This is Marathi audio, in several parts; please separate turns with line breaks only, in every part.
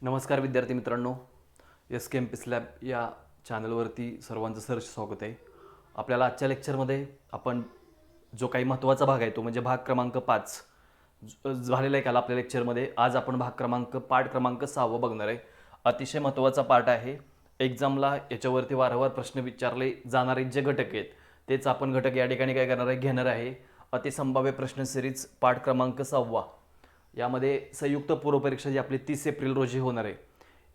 नमस्कार विद्यार्थी मित्रांनो, एस के एम पी स्लॅब या चॅनलवरती सर्वांचं सहर्ष स्वागत आहे. आपल्याला आजच्या लेक्चरमध्ये आपण जो काही महत्त्वाचा भाग आहे तो म्हणजे भाग क्रमांक 5 झालेला आहे. काल आपल्या लेक्चरमध्ये आज आपण पाठ क्रमांक 6 बघणार आहे. अतिशय महत्त्वाचा पाठ आहे. एक्झामला याच्यावरती वारंवार प्रश्न विचारले जाणारे जे घटक आहेत तेच आपण घटक या ठिकाणी काय करणार आहे, घेणार आहे. अतिसंभाव्य प्रश्न सिरीज पाठ क्रमांक 6 यामध्ये संयुक्त पूर्वपरीक्षा जी आपली 30 एप्रिल रोजी होणार आहे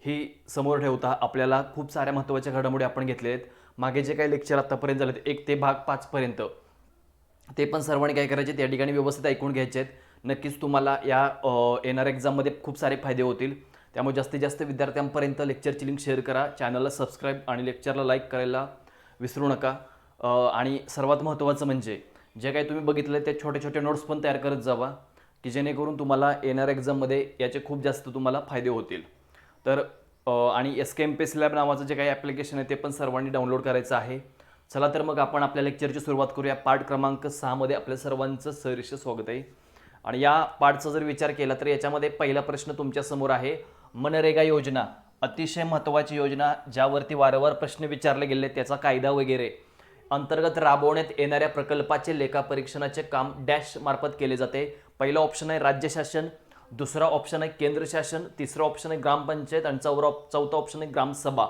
ही समोर ठेवता आपल्याला खूप साऱ्या महत्त्वाच्या घडामोडी आपण घेतल्या आहेत. मागे जे काही लेक्चर आतापर्यंत झाले 1 ते भाग 5 पर्यंत ते पण सर्वांनी काय करायचे त्या ठिकाणी व्यवस्थित ऐकून घ्यायचे आहेत. नक्कीच तुम्हाला या येणाऱ्या एक्झाममध्ये खूप सारे फायदे होतील. त्यामुळे जास्तीत जास्त विद्यार्थ्यांपर्यंत लेक्चरची लिंक शेअर करा, चॅनलला सबस्क्राईब आणि लेक्चरला लाईक करायला विसरू नका. आणि सर्वात महत्त्वाचं म्हणजे जे काही तुम्ही बघितलं ते छोटे छोटे नोट्स पण तयार करत जावा की जेणेकरून तुम्हाला येणाऱ्या एक्झाममध्ये याचे खूप जास्त तुम्हाला फायदे होतील. तर आणि एस के एम पी स्लॅब नावाचं जे काही ॲप्लिकेशन आहे ते पण सर्वांनी डाउनलोड करायचं आहे. चला तर मग आपण आपल्या लेक्चरची सुरुवात करूया. पाठ क्रमांक 6 मध्ये आपल्या सर्वांचं सहर्ष स्वागत आहे. आणि या पाठचा जर विचार केला तर याच्यामध्ये पहिला प्रश्न तुमच्या समोर आहे. मनरेगा योजना अतिशय महत्त्वाची योजना ज्यावरती वारंवार प्रश्न विचारले गेले, त्याचा कायदा वगैरे अंतर्गत राबवण्यात येणाऱ्या प्रकल्पाचे लेखापरीक्षणाचे काम डॅश मार्फत केले जाते. पहिला ऑप्शन आहे राज्य शासन, दुसरा ऑप्शन आहे केंद्र शासन, तिसरा ऑप्शन आहे ग्रामपंचायत आणि चौथा ऑप्शन आहे ग्रामसभा.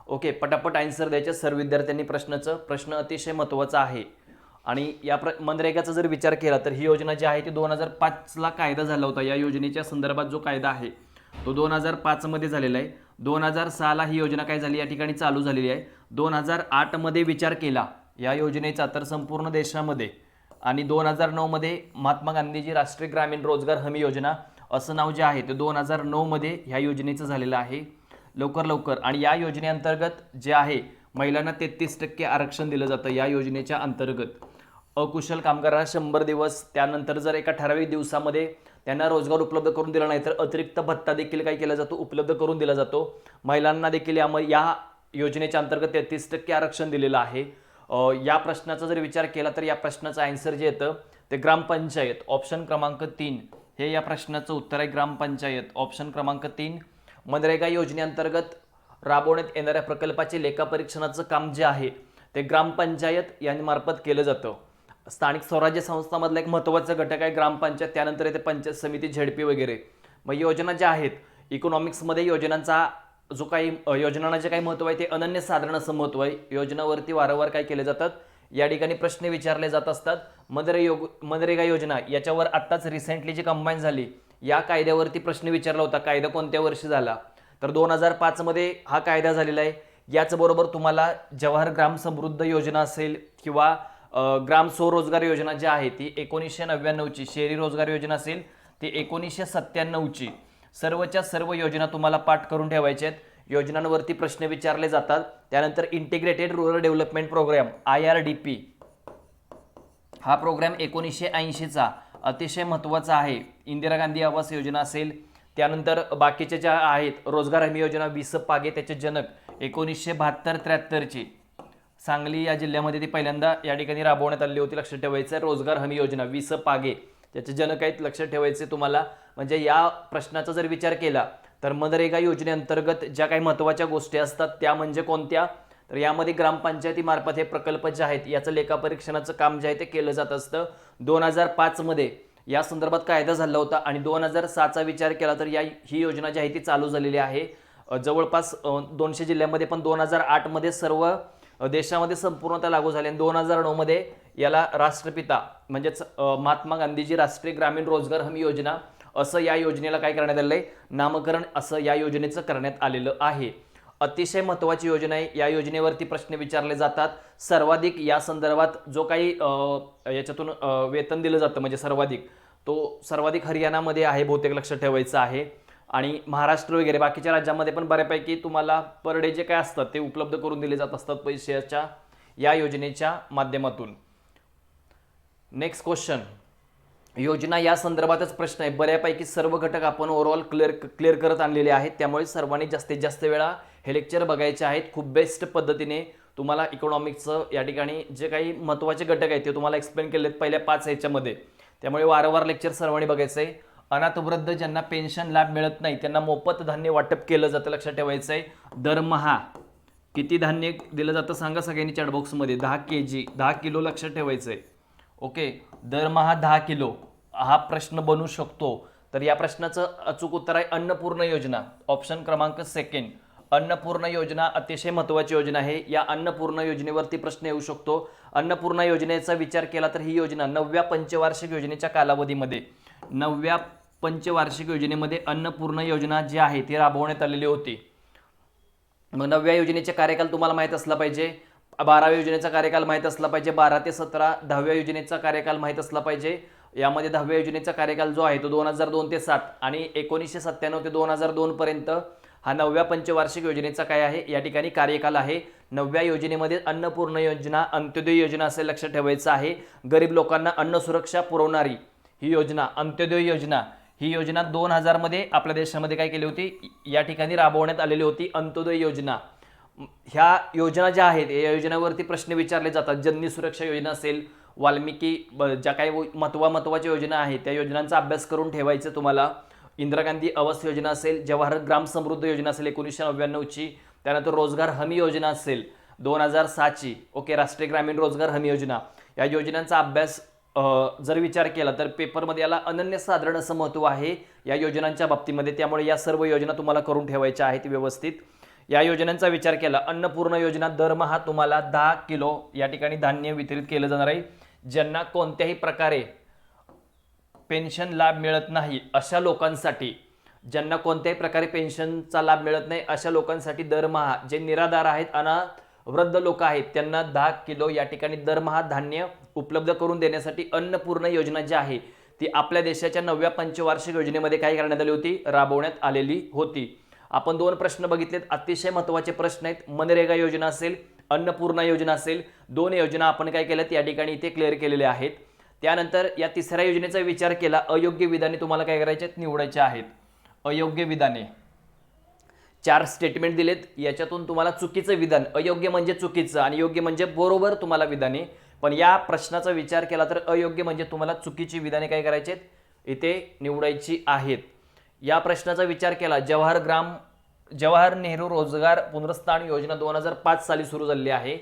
ओके, पटापट आन्सर द्यायचे सर्व विद्यार्थ्यांनी. प्रश्न अतिशय महत्त्वाचा आहे. आणि या मनरेगाचा जर विचार केला तर ही योजना जी आहे ती 2005ला कायदा झाला होता. या योजनेच्या संदर्भात जो कायदा आहे तो 2005 मध्ये झालेला आहे. 2006ला ही योजना काय झाली या ठिकाणी चालू झालेली आहे. 2008 मध्ये विचार केला या योजनेचा तर संपूर्ण देशामध्ये, आणि 2009 मध्ये महात्मा गांधीजी राष्ट्रीय ग्रामीण रोजगार हमी योजना असं नाव जे आहे ते 2009 मध्ये ह्या योजनेचं झालेलं आहे. लवकर आणि या योजनेअंतर्गत जे आहे महिलांना 33% आरक्षण दिलं जातं. या योजनेच्या अंतर्गत अकुशल कामगारांना 100 दिवस, त्यानंतर जर एका ठराविक दिवसामध्ये त्यांना रोजगार उपलब्ध करून दिला नाही तर अतिरिक्त भत्ता देखील काय केला जातो, उपलब्ध करून दिला जातो. महिलांना देखील या योजनेच्या अंतर्गत 33% आरक्षण दिलेलं आहे. या प्रश्नाचा जर विचार केला तर या प्रश्नाचं आन्सर जे येतं ते ग्रामपंचायत, ऑप्शन क्रमांक 3 हे या प्रश्नाचं उत्तर आहे. ग्रामपंचायत, ऑप्शन क्रमांक 3. मनरेगा योजनेअंतर्गत राबवण्यात येणाऱ्या प्रकल्पाचे लेखापरीक्षणाचं काम जे आहे ते ग्रामपंचायत यांमार्फत केलं जातं. स्थानिक स्वराज्य संस्थांमधला एक महत्त्वाचा घटक आहे ग्रामपंचायत, त्यानंतर येते पंचायत समिती, झेडपी वगैरे. मग योजना ज्या आहेत इकॉनॉमिक्समध्ये योजनांचा जो काही योजनांना जे काही महत्त्व आहे ते अनन्यसाधारण असं महत्त्व आहे. योजनावरती वारंवार काय केले जातात या ठिकाणी प्रश्न विचारले जात असतात. मनरेगा योजना याच्यावर आत्ताच रिसेंटली जी कंबाईन झाली या कायद्यावरती प्रश्न विचारला होता. कायदा कोणत्या वर्षी झाला तर 2005 मध्ये हा कायदा झालेला आहे. याचबरोबर तुम्हाला जवाहर ग्राम समृद्ध योजना असेल किंवा ग्राम स्वरोजगार योजना जी आहे ती 1999ची, शहरी रोजगार योजना असेल ती 1997ची. सर्वच्या सर्व योजना तुम्हाला पाठ करून ठेवायच्या आहेत. योजनांवरती प्रश्न विचारले जातात. त्यानंतर integrated rural development programme IRDP हा प्रोग्राम 1980चा अतिशय महत्त्वाचा आहे. इंदिरा गांधी आवास योजना असेल, त्यानंतर बाकीच्या ज्या आहेत रोजगार हमी योजना, विस पागे त्याचे जनक 1972-73ची सांगली या जिल्ह्यामध्ये ती पहिल्यांदा या ठिकाणी राबवण्यात आली होती. लक्षात ठेवायचं आहे रोजगार हमी योजना, विस पागे त्याचे जनक आहेत, लक्षात ठेवायचे तुम्हाला. म्हणजे या प्रश्नाचा जर विचार केला तर मनरेगा योजनेअंतर्गत ज्या काही महत्त्वाच्या गोष्टी असतात त्या म्हणजे कोणत्या तर यामध्ये ग्रामपंचायतीमार्फत हे प्रकल्प जे आहेत याचं लेखापरीक्षणाचं काम जे आहे ते केलं जात असतं. 2005 मध्ये या संदर्भात कायदा झाला होता आणि 2006चा विचार केला तर ही योजना जी आहे ती चालू झालेली आहे. जवळपास 200 जिल्ह्यांमध्ये, पण 2008 मध्ये सर्व देशामध्ये संपूर्णतः लागू झाले. 2009 मध्ये याला राष्ट्रपिता म्हणजेच महात्मा गांधीजी राष्ट्रीय ग्रामीण रोजगार हमी योजना असं या योजनेला काय करण्यात आलेलं आहे, नामकरण असं या योजनेचं करण्यात आलेलं आहे. अतिशय महत्त्वाची योजना आहे. या योजनेवरती प्रश्न विचारले जातात. सर्वाधिक या संदर्भात जो काही याच्यातून वेतन दिलं जातं म्हणजे सर्वाधिक हरियाणामध्ये आहे बहुतेक, लक्षात ठेवायचं आहे. आणि महाराष्ट्र वगैरे बाकीच्या राज्यांमध्ये पण बऱ्यापैकी तुम्हाला पर डे जे काय असतात ते उपलब्ध करून दिले जात असतात पैशाच्या या योजनेच्या माध्यमातून. नेक्स्ट क्वेश्चन, योजना या संदर्भातच प्रश्न आहे. बऱ्यापैकी सर्व घटक आपण ओव्हरऑल क्लिअर करत आणलेले आहेत. त्यामुळे सर्वांनी जास्तीत जास्त वेळा हे लेक्चर बघायचे आहेत. खूप बेस्ट पद्धतीने तुम्हाला इकॉनॉमिक्सचं या ठिकाणी जे काही महत्त्वाचे घटक आहेत ते तुम्हाला एक्सप्लेन केलेत पहिल्या 5 ह्याच्यामध्ये. त्यामुळे वारंवार लेक्चर सर्वांनी बघायचं आहे. अनाथ वृद्ध ज्यांना पेन्शन लाभ मिळत नाही त्यांना मोफत धान्य वाटप केलं जातं, लक्षात ठेवायचं आहे. दरमहा किती धान्य दिलं जातं सांगा सगळ्यांनी चॅटबॉक्समध्ये. 10 kg, 10 किलो, लक्षात ठेवायचं आहे. ओके, दरमहा 10 किलो हा प्रश्न बनू शकतो. तर या प्रश्नाचं अचूक उत्तर आहे अन्नपूर्ण योजना, ऑप्शन क्रमांक 2. अन्नपूर्ण योजना अतिशय महत्त्वाची योजना आहे. या अन्नपूर्ण योजनेवरती प्रश्न येऊ शकतो. अन्नपूर्ण योजनेचा विचार केला तर ही योजना 9व्या पंचवार्षिक योजनेच्या कालावधीमध्ये, 9व्या पंचवार्षिक योजनेमध्ये अन्नपूर्ण योजना जी आहे ती राबवण्यात आलेली होती. मग 9व्या योजनेचे कार्यकाल तुम्हाला माहीत असला पाहिजे, 12व्या योजनेचा कार्यकाल माहीत असला पाहिजे, 12 ते 17 10व्या योजनेचा कार्यकाल माहीत असला पाहिजे. यामध्ये 10व्या योजनेचा कार्यकाल जो आहे तो 2002 ते 7 आणि 1997 ते 2002 पर्यंत हा 9व्या पंचवार्षिक योजनेचा काय आहे या ठिकाणी कार्यकाल आहे. 9व्या योजनेमध्ये अन्नपूर्ण योजना, अंत्योदय योजना असे लक्षात ठेवायचं आहे. गरीब लोकांना अन्न सुरक्षा पुरवणारी ही योजना, अंत्योदय योजना, ही योजना 2000 मध्ये आपल्या देशामध्ये काय केली होती, या ठिकाणी राबवण्यात आलेली होती अंत्योदय योजना. ह्या योजना ज्या आहेत या योजनेवरती प्रश्न विचारले जातात. जननी सुरक्षा योजना असेल, वाल्मिकी ज्या काही महत्त्वाच्या योजना आहेत त्या योजनांचा अभ्यास करून ठेवायचं तुम्हाला. इंदिरा गांधी आवास योजना असेल, जवाहर ग्राम समृद्धी योजना असेल 1999ची, त्यानंतर रोजगार हमी योजना असेल 2006ची. ओके, राष्ट्रीय ग्रामीण रोजगार हमी योजना, या योजनांचा अभ्यास जर विचार केला तर पेपरमध्ये याला अनन्यसाधारण असं महत्त्व आहे या योजनांच्या बाबतीमध्ये. त्यामुळे या सर्व योजना तुम्हाला करून ठेवायच्या आहेत व्यवस्थित. या योजनांचा विचार केला, अन्नपूर्ण योजना दरमहा तुम्हाला 10 किलो या ठिकाणी धान्य वितरित केलं जाणार आहे. ज्यांना कोणत्याही प्रकारे पेन्शन लाभ मिळत नाही अशा लोकांसाठी, ज्यांना कोणत्याही प्रकारे पेन्शनचा लाभ मिळत नाही अशा लोकांसाठी दरमहा, जे निराधार आहेत, अनाथ वृद्ध लोक आहेत, त्यांना 10 किलो या ठिकाणी दरमहा धान्य उपलब्ध करून देण्यासाठी अन्नपूर्ण योजना जी आहे ती आपल्या देशाच्या 9व्या पंचवार्षिक योजनेमध्ये काय करण्यात आली होती, राबवण्यात आलेली होती. आपण 2 प्रश्न बघितलेत, अतिशय महत्त्वाचे प्रश्न आहेत. मनरेगा योजना असेल, अन्नपूर्ण योजना असेल, 2 योजना आपण काय केल्यात या ठिकाणी इथे क्लिअर केलेल्या आहेत. त्यानंतर या तिसऱ्या योजनेचा विचार केला, अयोग्य विधाने तुम्हाला काय करायचे आहेत, निवडायचे आहेत. अयोग्य विधाने 4 स्टेटमेंट दिलेत, याच्यातून तुम्हाला चुकीचं विधान, अयोग्य म्हणजे चुकीचं आणि योग्य म्हणजे बरोबर तुम्हाला विधाने, पण या प्रश्नाचा विचार केला तर अयोग्य म्हणजे तुम्हाला चुकीची विधाने काय करायची आहेत इथे निवडायची आहेत. या प्रश्नाचा विचार केला, जवाहर नेहरू रोजगार पुनर्स्थान योजना 2005 साली सुरू झालेली आहे.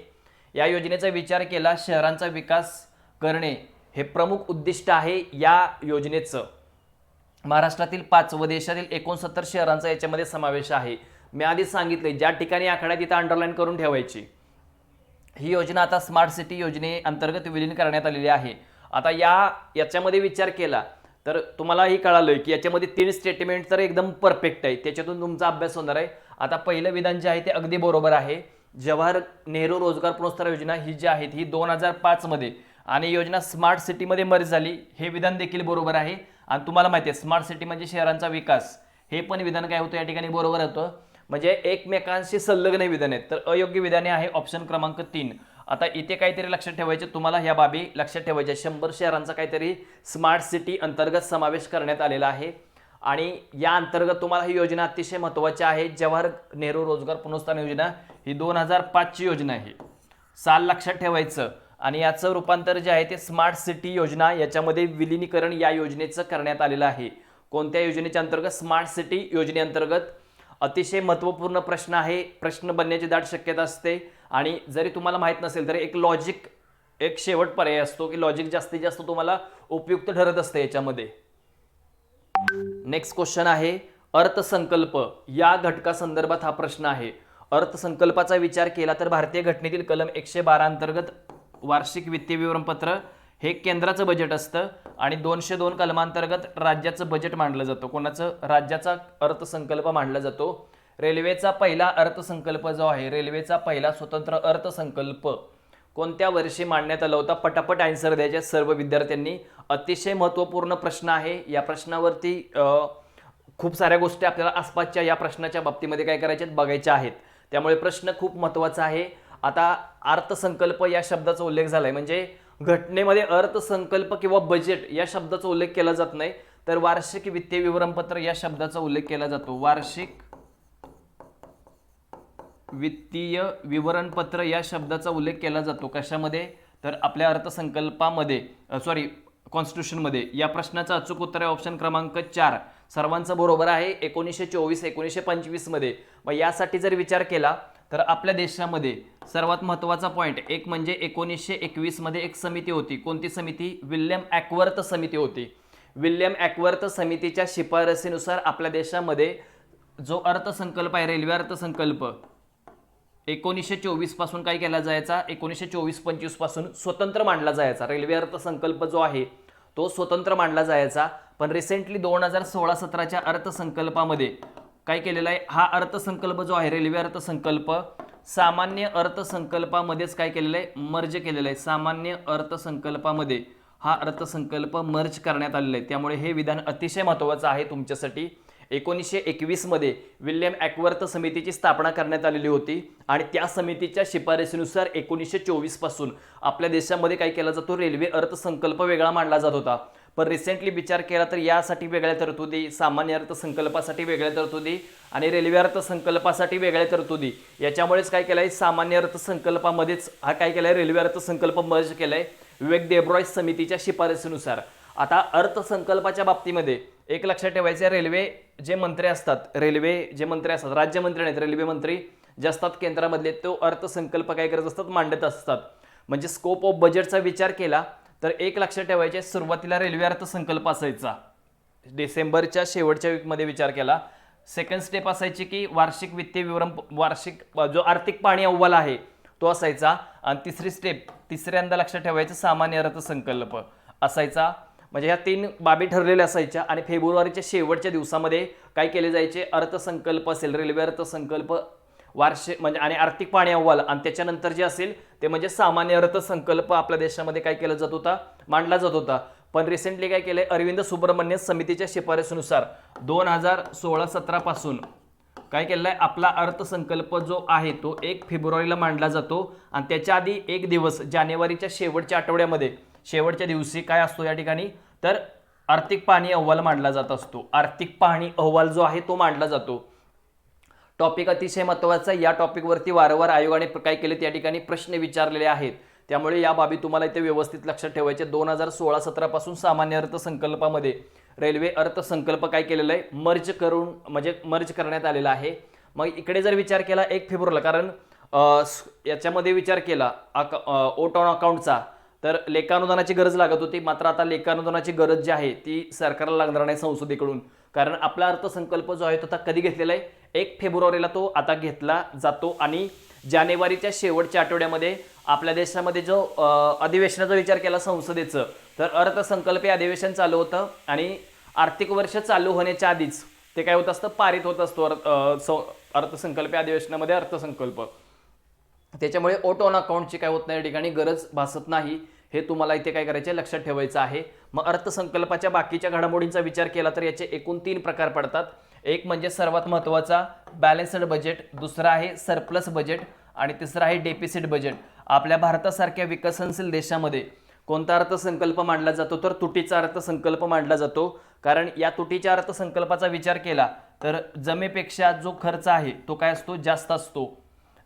या योजनेचा विचार केला, शहरांचा विकास करणे हे प्रमुख उद्दिष्ट आहे या योजनेचं. महाराष्ट्रातील 5 व देशातील 69 शहरांचा याच्यामध्ये समावेश आहे. मी आधी सांगितले ज्या ठिकाणी आकडा तिथं अंडरलाईन करून ठेवायची. ही योजना आता स्मार्ट सिटी योजनेअंतर्गत विलीन करण्यात आलेली आहे. आता याच्यामध्ये विचार केला तर तुम्हालाही कळालं की याच्यामध्ये 3 स्टेटमेंट तर एकदम परफेक्ट आहे, त्याच्यातून तुमचा अभ्यास होणार आहे. आता पहिलं विधान जे आहे ते अगदी बरोबर आहे. जवाहर नेहरू रोजगार पुनर्स्थान योजना ही जी आहे ही 2005 मध्ये आणि योजना स्मार्ट सिटीमध्ये मर्ज झाली, हे विधान देखील बरोबर आहे. आणि तुम्हाला माहिती आहे स्मार्ट सिटी म्हणजे शहरांचा विकास, हे पण विधान काय होतं या ठिकाणी बरोबर होतं. म्हणजे एकमेकांशी संलग्न विधान आहेत. तर अयोग्य विधाने आहे ऑप्शन क्रमांक 3. आता इथे काहीतरी लक्षात ठेवायचे, तुम्हाला ह्या बाबी लक्षात ठेवायच्या. 100 शहरांचा काहीतरी स्मार्ट सिटी अंतर्गत समावेश करण्यात आलेला आहे आणि या अंतर्गत तुम्हाला ही योजना अतिशय महत्त्वाची आहे. जवाहर नेहरू रोजगार पुनर्स्थान योजना ही 2005 ची योजना आहे, साल लक्षात ठेवायचं. आणि याचं रूपांतर जे आहे ते स्मार्ट सिटी योजना याच्यामध्ये विलीनीकरण या योजनेचं करण्यात आलेलं आहे. कोणत्या योजनेच्या अंतर्गत, स्मार्ट सिटी योजनेअंतर्गत. अतिशय महत्त्वपूर्ण प्रश्न आहे, प्रश्न बनण्याची दाट शक्यता असते. आणि जरी तुम्हाला माहित नसेल तरी एक लॉजिक, एक शेवट पर्याय असतो की लॉजिक जास्तीत जास्त तुम्हाला उपयुक्त ठरत असते याच्यामध्ये. नेक्स्ट क्वेश्चन आहे अर्थसंकल्प या घटकासंदर्भात हा प्रश्न आहे. अर्थसंकल्पाचा विचार केला तर भारतीय घटनेतील कलम 112 अंतर्गत वार्षिक वित्तीय विवरणपत्र हे केंद्राचं बजेट असतं आणि 202 कलमांतर्गत राज्याचं बजेट मांडलं जातं. कोणाचं, राज्याचा अर्थसंकल्प मांडला जातो. रेल्वेचा पहिला अर्थसंकल्प जो आहे, रेल्वेचा पहिला स्वतंत्र अर्थसंकल्प कोणत्या वर्षी मांडण्यात आला होता? पटापट आन्सर द्यायचे सर्व विद्यार्थ्यांनी. अतिशय महत्त्वपूर्ण प्रश्न आहे. या प्रश्नावरती खूप साऱ्या गोष्टी आपल्याला आसपासच्या या प्रश्नाच्या बाबतीमध्ये काय करायच्या बघायच्या आहेत, त्यामुळे प्रश्न खूप महत्त्वाचा आहे. आता अर्थसंकल्प या शब्दाचा उल्लेख झालाय, म्हणजे घटनेमध्ये अर्थसंकल्प किंवा बजेट या शब्दाचा उल्लेख केला जात नाही, तर वार्षिक वित्तीय विवरणपत्र या शब्दाचा उल्लेख केला जातो. वार्षिक वित्तीय विवरणपत्र या शब्दाचा उल्लेख केला जातो. कशामध्ये? तर आपल्या अर्थसंकल्पामध्ये, कॉन्स्टिट्यूशनमध्ये? या प्रश्नाचं अचूक उत्तर आहे ऑप्शन क्रमांक 4. सर्वांचं बरोबर आहे. 1924 1925 मध्ये. मग यासाठी जर विचार केला तर आपल्या देशामध्ये सर्वात महत्त्वाचा पॉईंट एक म्हणजे 1921 मध्ये एक समिती होती. कोणती समिती? विल्यम ॲकवर्थ समिती होती. विल्यम ॲकवर्थ समितीच्या शिफारसीनुसार आपल्या देशामध्ये जो अर्थसंकल्प आहे, रेल्वे अर्थसंकल्प, 1924 पासून काय केला जायचा? 1924-25 पासून स्वतंत्र मांडला जायचा. रेल्वे अर्थसंकल्प जो आहे तो स्वतंत्र मांडला जायचा. पण रिसेंटली 2016-17च्या अर्थसंकल्पामध्ये काय केलेलं आहे? हा अर्थसंकल्प जो आहे, रेल्वे अर्थसंकल्प, सामान्य अर्थसंकल्पामध्येच काय केलेलं आहे? मर्ज केलेलं आहे. सामान्य अर्थसंकल्पामध्ये हा अर्थसंकल्प मर्ज करण्यात आलेला आहे. त्यामुळे हे विधान अतिशय महत्त्वाचं आहे तुमच्यासाठी. 1921 मध्ये विल्यम ॲकवर्थ समितीची स्थापना करण्यात आलेली होती आणि त्या समितीच्या शिफारसीनुसार 1924 पासून आपल्या देशामध्ये काय केला जातो? रेल्वे अर्थसंकल्प वेगळा मांडला जात होता. पण रिसेंटली विचार केला तर यासाठी वेगळ्या तरतुदी, सामान्य अर्थसंकल्पासाठी वेगळ्या तरतुदी आणि रेल्वे अर्थसंकल्पासाठी वेगळ्या तरतुदी, याच्यामुळेच काय केलंय? सामान्य अर्थसंकल्पामध्येच हा काय केलाय? रेल्वे अर्थसंकल्प मर्ज केलाय विवेक देबरॉय समितीच्या शिफारसीनुसार. आता अर्थसंकल्पाच्या बाबतीमध्ये एक लक्षात ठेवायचं आहे, रेल्वे जे मंत्री असतात, राज्यमंत्री नाहीत, रेल्वे मंत्री जे असतात केंद्रामधले, तो अर्थसंकल्प काय करत असतात? मांडत असतात. म्हणजे स्कोप ऑफ बजेटचा विचार केला तर एक लक्षात ठेवायचे, सुरुवातीला रेल्वे अर्थसंकल्प असायचा. डिसेंबरच्या शेवटच्या वीकमध्ये विचार केला. सेकंड स्टेप असायची की वार्षिक वित्तीय विवरण, वार्षिक जो आर्थिक पाहणी अहवाल आहे तो असायचा. आणि तिसरी स्टेप, तिसऱ्यांदा लक्षात ठेवायचं, सामान्य अर्थसंकल्प असायचा. म्हणजे ह्या 3 बाबी ठरलेल्या असायच्या. आणि फेब्रुवारीच्या शेवटच्या दिवसामध्ये काय केले जायचे? अर्थसंकल्प असेल, रेल्वे अर्थसंकल्प, वार्षिक म्हणजे आणि आर्थिक पाहणी अहवाल, आणि त्याच्यानंतर जे असेल ते म्हणजे सामान्य अर्थसंकल्प आपल्या देशामध्ये काय केला जात होता? मांडला जात होता. पण रिसेंटली काय केलंय? अरविंद सुब्रमण्यन समितीच्या शिफारसीनुसार 2016-17 पासून काय केलेलं आहे? आपला अर्थसंकल्प जो आहे तो 1 फेब्रुवारीला मांडला जातो. आणि त्याच्या आधी एक दिवस, जानेवारीच्या शेवटच्या आठवड्यामध्ये, शेवटच्या दिवशी काय असतो या ठिकाणी? तर आर्थिक पाहणी अहवाल मांडला जात असतो. आर्थिक पाहणी अहवाल जो आहे तो मांडला जातो. टॉपिक अतिशय महत्त्वाचा आहे. या टॉपिकवरती वारंवार आयोगाने काय केले? त्या ठिकाणी प्रश्न विचारलेले आहेत. त्यामुळे या बाबी तुम्हाला इथे व्यवस्थित लक्षात ठेवायचे. 2016-17 पासून सामान्य अर्थसंकल्पामध्ये रेल्वे अर्थसंकल्प काय केलेलं आहे? मर्ज करून, म्हणजे मर्ज करण्यात आलेला आहे. मग इकडे जर विचार केला 1 फेब्रुवारीला, कारण याच्यामध्ये विचार केला ओट ऑन अकाउंटचा, तर लेखानुदानाची गरज लागत होती. मात्र आता लेखानुदानाची गरज जी आहे ती सरकारला लागणार नाही संसदेकडून, कारण आपला अर्थसंकल्प जो आहे तो आता कधी घेतलेला आहे? 1 फेब्रुवारीला तो आता घेतला जातो. आणि जानेवारीच्या शेवटच्या आठवड्यामध्ये आपल्या देशामध्ये जो अधिवेशनाचा विचार केला संसदेचं, तर अर्थसंकल्पीय अधिवेशन चालू होतं आणि आर्थिक वर्ष चालू होण्याच्या आधीच ते काय होत असतं? पारित होत असतो अर्थसंकल्पीय अधिवेशनामध्ये अर्थसंकल्प. त्याच्यामुळे ओट ऑन अकाउंटची काय होत नाही या ठिकाणी? गरज भासत नाही. हे तुम्हाला इथे काय करायचे? लक्षात ठेवायचं आहे. मग अर्थसंकल्पाच्या बाकीच्या घडामोडींचा विचार केला तर याचे एकूण 3 प्रकार पडतात. एक म्हणजे सर्वात महत्त्वाचा बॅलन्स्ड बजेट, दुसरा आहे सरप्लस बजेट आणि तिसरा आहे डेफिसिट बजेट. आपल्या भारतासारख्या विकसनशील देशामध्ये कोणता अर्थसंकल्प मांडला जातो? तर तुटीचा अर्थसंकल्प मांडला जातो. कारण या तुटीच्या अर्थसंकल्पाचा विचार केला तर जमेपेक्षा जो खर्च आहे तो काय असतो? जास्त असतो.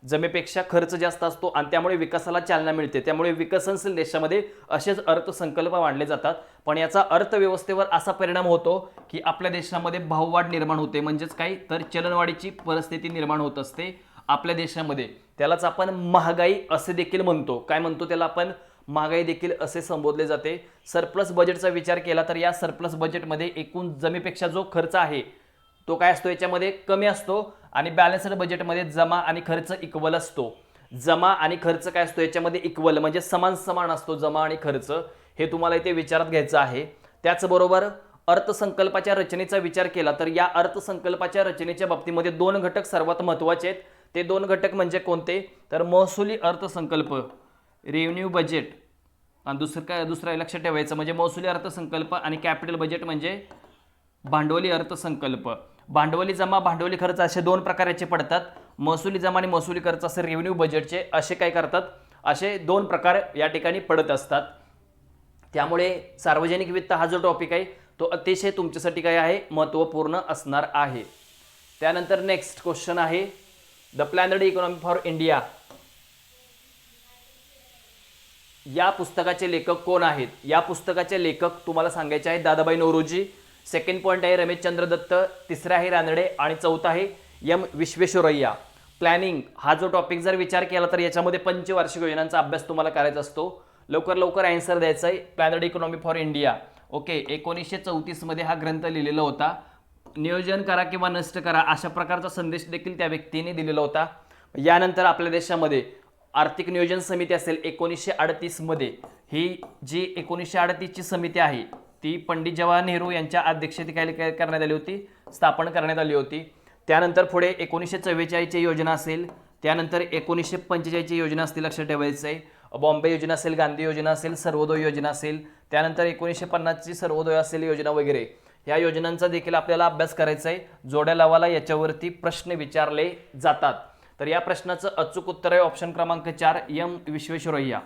जमेपेक्षा खर्च जास्त असतो आणि त्यामुळे विकासाला चालना मिळते. त्यामुळे विकसनशील देशामध्ये असेच अर्थसंकल्प मांडले जातात. पण याचा अर्थव्यवस्थेवर असा परिणाम होतो की आपल्या देशामध्ये भाववाढ निर्माण होते. म्हणजेच काय? तर चलनवाढीची परिस्थिती निर्माण होत असते आपल्या देशामध्ये. त्यालाच आपण महागाई असे देखील म्हणतो. काय म्हणतो त्याला आपण? महागाई देखील असे संबोधले जाते. सरप्लस बजेटचा विचार केला तर या सरप्लस बजेटमध्ये एकूण जमेपेक्षा जो खर्च आहे तो काय असतो? याच्यामध्ये कमी असतो. आणि बॅलन्स्ड बजेटमध्ये जमा आणि खर्च इक्वल असतो. जमा आणि खर्च काय असतो? याच्यामध्ये इक्वल, म्हणजे समान समान असतो जमा आणि खर्च. हे तुम्हाला इथे विचारात घ्यायचं आहे. त्याचबरोबर अर्थसंकल्पाच्या रचनेचा विचार केला तर या अर्थसंकल्पाच्या रचनेच्या बाबतीमध्ये 2 घटक सर्वात महत्त्वाचे आहेत. ते 2 घटक म्हणजे कोणते? तर महसुली अर्थसंकल्प, रेव्हेन्यू बजेट, आणि दुसरं लक्षात ठेवायचं म्हणजे महसुली अर्थसंकल्प, आणि कॅपिटल बजेट म्हणजे भांडवली अर्थसंकल्प. भांडवली जमा, भांडवली खर्च असे 2 प्रकारचे पडतात. महसुली जमा आणि महसुली खर्च असे रेव्हेन्यू बजेटचे असे काय करतात? असे 2 प्रकार या ठिकाणी पडत असतात. त्यामुळे सार्वजनिक वित्त हा जो टॉपिक आहे तो अतिशय तुमच्यासाठी काय आहे? महत्त्वपूर्ण असणार आहे. त्यानंतर नेक्स्ट क्वेश्चन आहे द प्लॅनड इकॉनॉमी फॉर इंडिया. या पुस्तकाचे लेखक कोण आहेत? या पुस्तकाचे लेखक तुम्हाला सांगायचे आहेत दादाभाई नौरोजी. सेकंड पॉईंट आहे रमेशचंद्र दत्त, तिसरा आहे रानडे आणि चौथा आहे एम विश्वेश्वरय्या. प्लॅनिंग हा जो टॉपिक जर विचार केला तर याच्यामध्ये पंचवार्षिक योजनांचा अभ्यास तुम्हाला करायचा असतो. लवकर लवकर आन्सर द्यायचा आहे. प्लॅनड इकॉनॉमी फॉर इंडिया. ओके, 1934 मध्ये हा ग्रंथ लिहिलेला होता. नियोजन करा किंवा नष्ट करा अशा प्रकारचा संदेश देखील त्या व्यक्तीने दिलेला होता. यानंतर आपल्या देशामध्ये आर्थिक नियोजन समिती असेल 1938 मध्ये. ही जी 1938 ची समिती आहे ती पंडित जवाहर नेहरू यांच्या अध्यक्षतेखाली करण्यात आली होती, स्थापन करण्यात आली होती. त्यानंतर पुढे 1944 ची योजना असेल, त्यानंतर 1945 ची योजना असतील, लक्षात ठेवायचं आहे. बॉम्बे योजना असेल, गांधी योजना असेल, सर्वोदय योजना असेल, त्यानंतर 1950 ची सर्वोदय असेल योजना वगैरे. या योजनांचा देखील आपल्याला अभ्यास करायचा आहे. जोड्या लावाला याच्यावरती प्रश्न विचारले जातात. तर या प्रश्नाचं अचूक उत्तर आहे ऑप्शन क्रमांक 4 एम विश्वेश्वरय्या.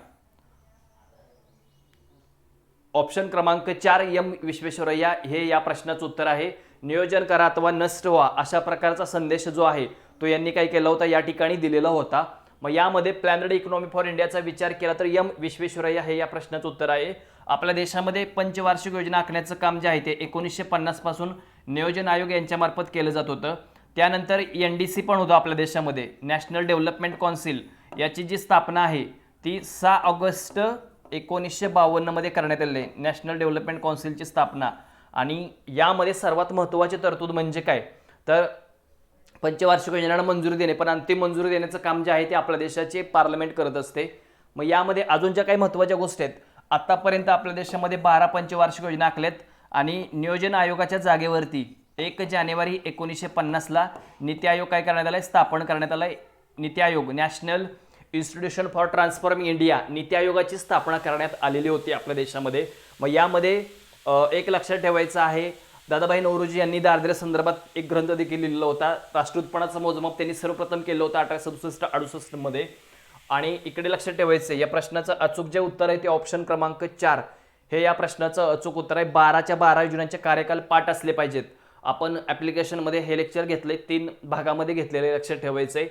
ऑप्शन क्रमांक 4 एम विश्वेश्वरय्या हे या प्रश्नाचं उत्तर आहे. नियोजन करा अथवा नष्ट व्हा अशा प्रकारचा संदेश जो आहे तो यांनी काय केला होता या ठिकाणी दिलेला होता. मग यामध्ये प्लॅनड इकॉनॉमी फॉर इंडियाचा विचार केला तर एम विश्वेश्वरय्या हे या प्रश्नाचं उत्तर आहे. आपल्या देशामध्ये पंचवार्षिक योजना आखण्याचं काम जे आहे ते 1950 पासून नियोजन आयोग यांच्या मार्फत केलं जात होतं. त्यानंतर NDC पण होतं आपल्या देशामध्ये, नॅशनल डेव्हलपमेंट कौन्सिल. याची जी स्थापना आहे ती 6 ऑगस्ट 1952 मध्ये करण्यात आली आहे, नॅशनल डेव्हलपमेंट कौन्सिलची स्थापना. आणि यामध्ये सर्वात महत्त्वाची तरतूद म्हणजे काय तर पंचवार्षिक योजनांना मंजुरी देणे, पण अंतिम मंजुरी देण्याचं काम जे आहे ते आपल्या देशाचे पार्लमेंट करत असते. मग यामध्ये अजून ज्या काही महत्त्वाच्या गोष्टी आहेत, आतापर्यंत आपल्या देशामध्ये 12 पंचवार्षिक योजना आखल्यात आणि नियोजन आयोगाच्या जागेवरती 1 जानेवारी 1950 ला नीती आयोग काय करण्यात आलाय, स्थापन करण्यात आलाय. Niti Aayog, national institution for transforming India, Niti आयोगाची स्थापना करण्यात आलेली होती आपल्या देशामध्ये. मग यामध्ये एक लक्षात ठेवायचं आहे, दादाभाई नौरोजी यांनी दारिद्र्य संदर्भात एक ग्रंथ देखील लिहिलेला होता. राष्ट्रीय उत्पन्नाचं मोजमाप त्यांनी सर्वप्रथम केलं होतं 1867-68 मध्ये. आणि इकडे लक्षात ठेवायचं या प्रश्नाचं अचूक जे उत्तर आहे ते ऑप्शन क्रमांक 4 हे या प्रश्नाचं अचूक उत्तर आहे. 12च्या 12 योजनांचे कार्यकाल पाठ असले पाहिजेत. आपण ॲप्लिकेशनमध्ये हे लेक्चर घेतले, 3 भागामध्ये घेतलेले, लक्षात ठेवायचं आहे.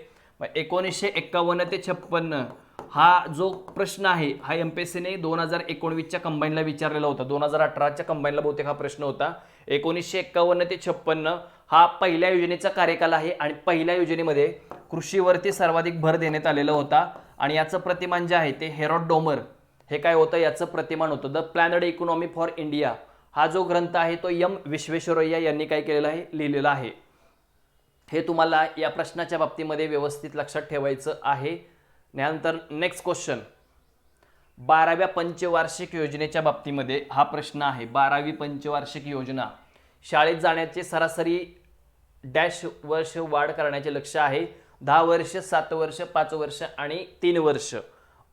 1951 ते 56 हा जो प्रश्न आहे हा MPSCने 2019च्या कंबाईनला विचारलेला होता. 2018च्या कंबाईनला बहुतेक हा प्रश्न होता. 1951 ते 56 हा पहिल्या योजनेचा कार्यकाल आहे आणि पहिल्या योजनेमध्ये कृषीवरती सर्वाधिक भर देण्यात आलेला होता. आणि याचं प्रतिमान जे आहे ते हेरॉड डोमर हे काय होतं, याचं प्रतिमान होतं. द प्लॅनड इकॉनॉमी फॉर इंडिया हा जो ग्रंथ आहे तो एम विश्वेश्वरय्या यांनी काय केलेला आहे, लिहिलेला आहे. हे तुम्हाला या प्रश्नाच्या बाबतीमध्ये व्यवस्थित लक्षात ठेवायचं आहे. त्यानंतर नेक्स्ट क्वेश्चन, 12व्या पंचवार्षिक योजनेच्या बाबतीमध्ये हा प्रश्न आहे. 12वी पंचवार्षिक योजना, शाळेत जाण्याचे सरासरी डॅश वर्ष वाढ करण्याचे लक्ष्य आहे. 10 वर्ष, 7 वर्ष, 5 वर्ष आणि 3 वर्ष.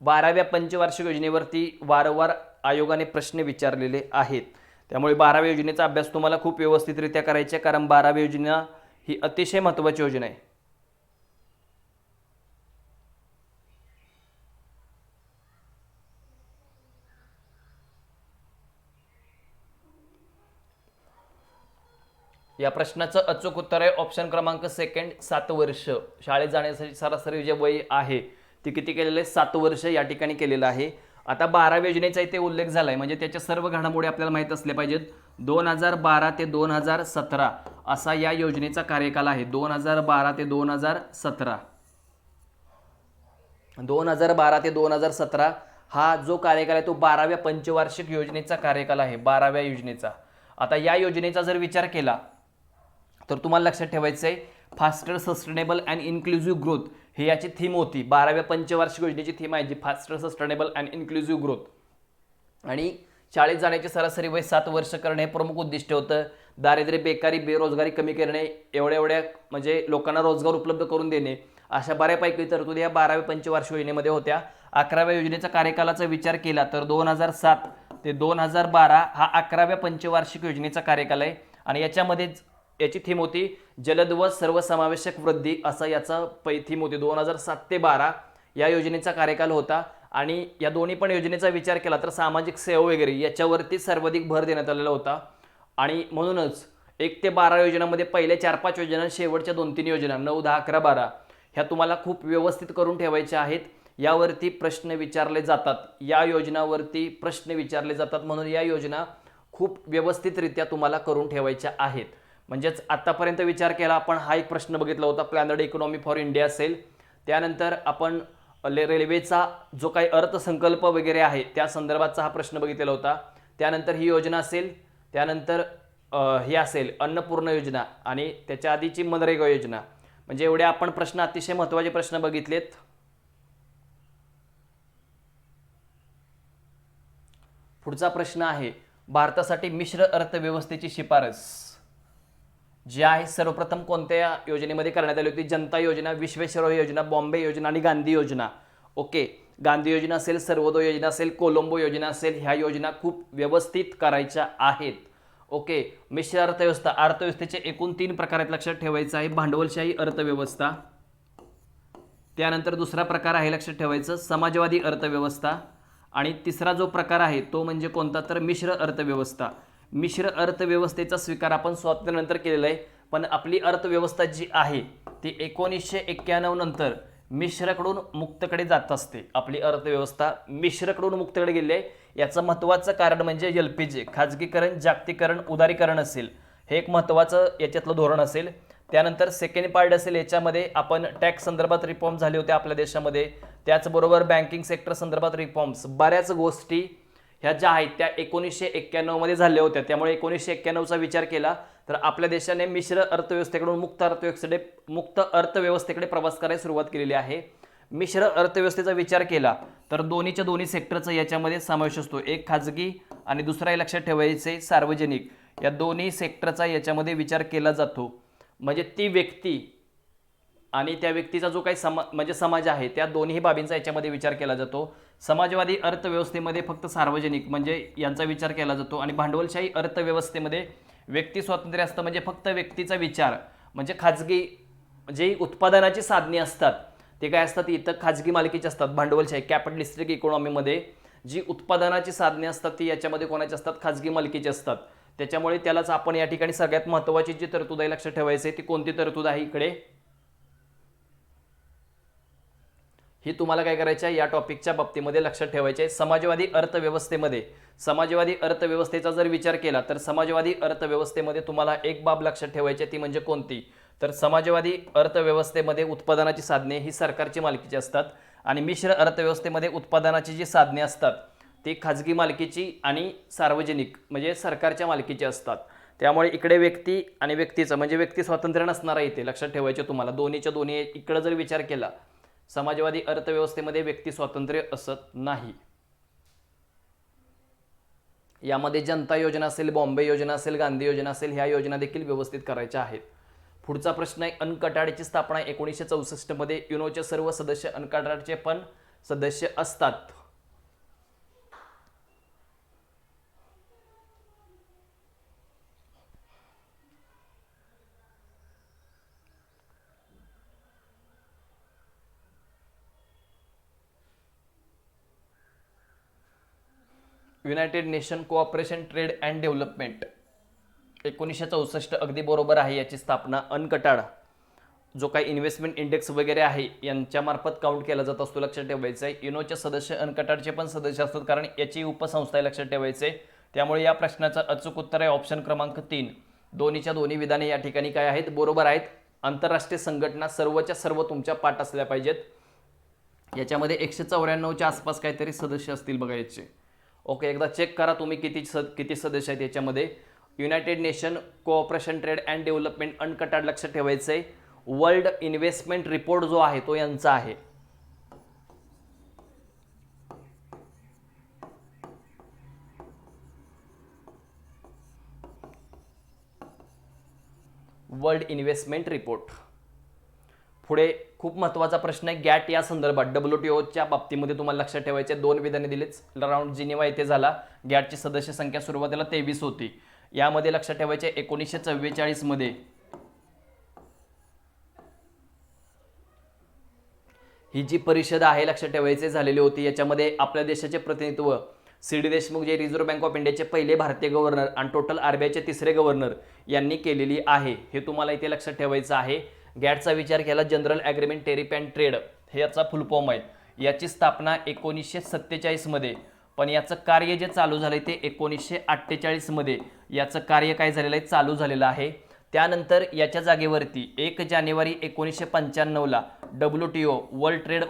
12व्या पंचवार्षिक योजनेवरती वारंवार आयोगाने प्रश्न विचारलेले आहेत. त्यामुळे 12व्या योजनेचा अभ्यास तुम्हाला खूप व्यवस्थितरित्या करायचा आहे, कारण 12वी योजना ही अतिशय महत्त्वाची योजना आहे. या प्रश्नाचं अचूक उत्तर आहे ऑप्शन क्रमांक 2 7 वर्ष. शाळेत जाण्यासाठी सरासरी जे वय आहे ती किती केलेलं आहे, 7 वर्ष या ठिकाणी केलेलं आहे. आता 12व्या योजनेचा इथे उल्लेख झालाय, म्हणजे त्याच्या सर्व घडामोडी आपल्याला माहित असल्या पाहिजेत. 2012 ते 2017 असा या योजनेचा कार्यकाल आहे. 2012 ते 2017, 2012 ते 2017 हा जो कार्यकाल आहे तो 12व्या पंचवार्षिक योजनेचा कार्यकाल आहे, 12व्या योजनेचा. आता या योजनेचा जर विचार केला तर तुम्हाला लक्षात ठेवायचं आहे, faster sustainable and inclusive growth हे याची थीम होती. 12व्या पंचवार्षिक योजनेची थीम आहे जी faster sustainable and inclusive growth. आणि शाळेत जाण्याचे सरासरी वय 7 वर्ष करणे हे प्रमुख उद्दिष्ट होतं. दारिद्र्य, बेकारी, बेरोजगारी कमी करणे, एवढ्या म्हणजे लोकांना रोजगार उपलब्ध करून देणे, अशा बऱ्यापैकी तरतुदी या 12व्या पंचवार्षिक योजनेमध्ये होत्या. 11व्या योजनेच्या कार्यकालाचा विचार केला तर 2007 ते 2012 हा 11व्या पंचवार्षिक योजनेचा कार्यकाल आहे. आणि याच्यामध्ये याची थीम होती जलद व सर्वसमावेशक वृद्धी, असा याचा थीम होती. 2007 ते 12 या योजनेचा कार्यकाल होता. आणि या दोन्ही पण योजनेचा विचार केला तर सामाजिक सेवा वगैरे याच्यावरती सर्वाधिक भर देण्यात आलेला होता. आणि म्हणूनच 1 ते 12 योजनांमध्ये पहिल्या 4-5 योजना, शेवटच्या 2-3 योजना 9, 10, 11, 12 ह्या तुम्हाला खूप व्यवस्थित करून ठेवायच्या आहेत. यावरती प्रश्न विचारले जातात, या योजनावरती प्रश्न विचारले जातात. म्हणून या योजना खूप व्यवस्थितरित्या तुम्हाला करून ठेवायच्या आहेत. म्हणजेच आतापर्यंत विचार केला आपण, हा एक प्रश्न बघितला होता, प्लॅनड इकॉनॉमी फॉर इंडिया असेल. त्यानंतर आपण रेल्वेचा जो काही अर्थसंकल्प वगैरे आहे त्या संदर्भातचा हा प्रश्न बघितलेला होता. त्यानंतर ही योजना असेल, त्यानंतर ही असेल अन्नपूर्णा योजना, आणि त्याच्या आधीची मनरेगा योजना. म्हणजे एवढे आपण प्रश्न, अतिशय महत्त्वाचे प्रश्न बघितलेत. पुढचा प्रश्न आहे, भारतासाठी मिश्र अर्थव्यवस्थेची शिफारस जी आहे सर्वप्रथम कोणत्या योजनेमध्ये करण्यात आली होती? जनता योजना, विश्वेश्वरय्या योजना, बॉम्बे योजना आणि गांधी योजना. ओके, गांधी योजना असेल, सर्वोदय योजना असेल, कोलंबो योजना असेल, ह्या योजना खूप व्यवस्थित करायच्या आहेत. ओके, मिश्र अर्थव्यवस्था, अर्थव्यवस्थेचे एकूण 3 प्रकार आहेत, लक्षात ठेवायचं आहे. भांडवलशाही अर्थव्यवस्था, त्यानंतर दुसरा प्रकार आहे लक्षात ठेवायचं समाजवादी अर्थव्यवस्था, आणि तिसरा जो प्रकार आहे तो म्हणजे कोणता, तर मिश्र अर्थव्यवस्था. मिश्र अर्थव्यवस्थेचा स्वीकार आपण स्वातंत्र्यानंतर केलेला आहे, पण आपली अर्थव्यवस्था जी आहे ती 1991 नंतर मिश्रकडून मुक्तकडे जात असते. आपली अर्थव्यवस्था मिश्रकडून मुक्तकडे गेली आहे. याचं महत्त्वाचं कारण म्हणजे LPG, खाजगीकरण, जागतिकीकरण, उदारीकरण असेल, हे एक महत्त्वाचं याच्यातलं धोरण असेल. त्यानंतर सेकंड पार्ट असेल, याच्यामध्ये आपण टॅक्स संदर्भात रिफॉर्म झाले होते आपल्या देशामध्ये. त्याचबरोबर बँकिंग सेक्टर संदर्भात रिफॉर्म्स, बऱ्याच गोष्टी ह्या ज्या आहेत त्या 1991 मध्ये झाल्या होत्या. त्यामुळे 1991चा विचार केला तर आपल्या देशाने मिश्र अर्थव्यवस्थेकडून मुक्त अर्थव्यवस्थेकडे प्रवास करायला सुरुवात केलेली आहे. मिश्र अर्थव्यवस्थेचा विचार केला तर दोन्ही सेक्टरचा याच्यामध्ये समावेश असतो. एक खाजगी आणि दुसरा लक्षात ठेवायचे सार्वजनिक, या दोन्ही सेक्टरचा याच्यामध्ये विचार केला जातो. म्हणजे ती व्यक्ती आणि त्या व्यक्तीचा जो काही समाज आहे त्या दोन्ही बाबींचा याच्यामध्ये विचार केला जातो. समाजवादी अर्थव्यवस्थेमध्ये फक्त सार्वजनिक म्हणजे यांचा विचार केला जातो, आणि भांडवलशाही अर्थव्यवस्थेमध्ये व्यक्ती स्वातंत्र्य असतं, म्हणजे फक्त व्यक्तीचा विचार. म्हणजे खाजगी जे उत्पादनाची साधने असतात ते काय असतात, इथं खाजगी मालकीची असतात. भांडवलशाही कॅपिटलिस्टिक इकॉनॉमीमध्ये जी उत्पादनाची साधने असतात ती याच्यामध्ये कोणाची असतात, खाजगी मालकीची असतात. त्याच्यामुळे त्यालाच आपण या ठिकाणी सगळ्यात महत्त्वाची जी तरतूद आहे लक्षात ठेवायची ती कोणती तरतूद आहे इकडे, ही तुम्हाला काय करायचं आहे या टॉपिकच्या बाबतीमध्ये लक्षात ठेवायचे आहे. समाजवादी अर्थव्यवस्थेचा जर विचार केला तर समाजवादी अर्थव्यवस्थेमध्ये तुम्हाला एक बाब लक्षात ठेवायची आहे, ती म्हणजे कोणती, तर समाजवादी अर्थव्यवस्थेमध्ये उत्पादनाची साधने ही सरकारची मालकीची असतात, आणि मिश्र अर्थव्यवस्थेमध्ये उत्पादनाची जी साधने असतात ती खाजगी मालकीची आणि सार्वजनिक म्हणजे सरकारच्या मालकीची असतात. त्यामुळे इकडे व्यक्ती आणि व्यक्तीचं म्हणजे व्यक्ती स्वातंत्र्य नसणार आहे, इथे लक्षात ठेवायचे तुम्हाला. दोन्हीच्या दोन्ही इकडे जर विचार केला, समाजवादी अर्थव्यवस्थेमध्ये व्यक्ती स्वातंत्र्य असत नाही. यामध्ये जनता योजना असेल, बॉम्बे योजना असेल, गांधी योजना असेल, ह्या योजना देखील व्यवस्थित करायच्या आहेत. पुढचा प्रश्न आहे, अनकटाडची स्थापना 1964 मध्ये. युनोचे सर्व सदस्य अनकटाडचे पण सदस्य असतात. United Nation Cooperation Trade and development 1964 अगदी बरोबर आहे. याची स्थापना अनकटाड जो काही इन्व्हेस्टमेंट इंडेक्स वगैरे आहे यांच्या मार्फत काउंट केला जात असतो, लक्षात ठेवायचं आहे. युनोचे सदस्य अनकटाडचे पण सदस्य असतात कारण याची उपसंस्था आहे, लक्षात ठेवायचे. त्यामुळे या प्रश्नाचं अचूक उत्तर आहे ऑप्शन क्रमांक 3. दोन्हीच्या दोन्ही विधाने या ठिकाणी काय आहेत, बरोबर आहेत. आंतरराष्ट्रीय संघटना सर्वच्या सर्व तुमच्या पाठ असल्या पाहिजेत. याच्यामध्ये 194च्या आसपास काहीतरी सदस्य असतील बघा याचे. ओके, एकदा चेक करा तुम्ही किती सदस्य आहेत याच्यामध्ये. United Nation Cooperation Trade and Development UNCTAD लक्षात ठेवायचं आहे. वर्ल्ड इन्व्हेस्टमेंट रिपोर्ट जो आहे तो यांचा आहे. World investment report. पुढे खूप महत्त्वाचा प्रश्न आहे गॅट या संदर्भात. WTOच्या बाबतीमध्ये तुम्हाला लक्षात ठेवायचे 2 विधाने दिलीच. राऊंड जिनेवा येथे झाला. गॅटची सदस्य संख्या सुरुवातीला 23 होती. यामध्ये लक्षात ठेवायचे 1944 मध्ये ही जी परिषद आहे लक्षात ठेवायचे झालेली होती. याच्यामध्ये आपल्या देशाचे प्रतिनिधित्व CD देशमुख जे रिझर्व्ह बँक ऑफ इंडियाचे पहिले भारतीय गव्हर्नर आणि टोटल RBIचे तिसरे गव्हर्नर यांनी केलेली आहे. हे तुम्हाला इथे लक्षात ठेवायचं आहे. गॅटचा विचार केला general agreement tariff and trade, हे याचा फुल फॉर्म आहे. याची स्थापना 1947 मध्ये, पण याचं कार्य जे चालू झालंय ते 1948 मध्ये याचं कार्य काय झालेलं आहे, चालू झालेलं आहे. त्यानंतर याच्या जागेवरती 1 जानेवारी 1995ला WTO वर्ल्ड ट्रेड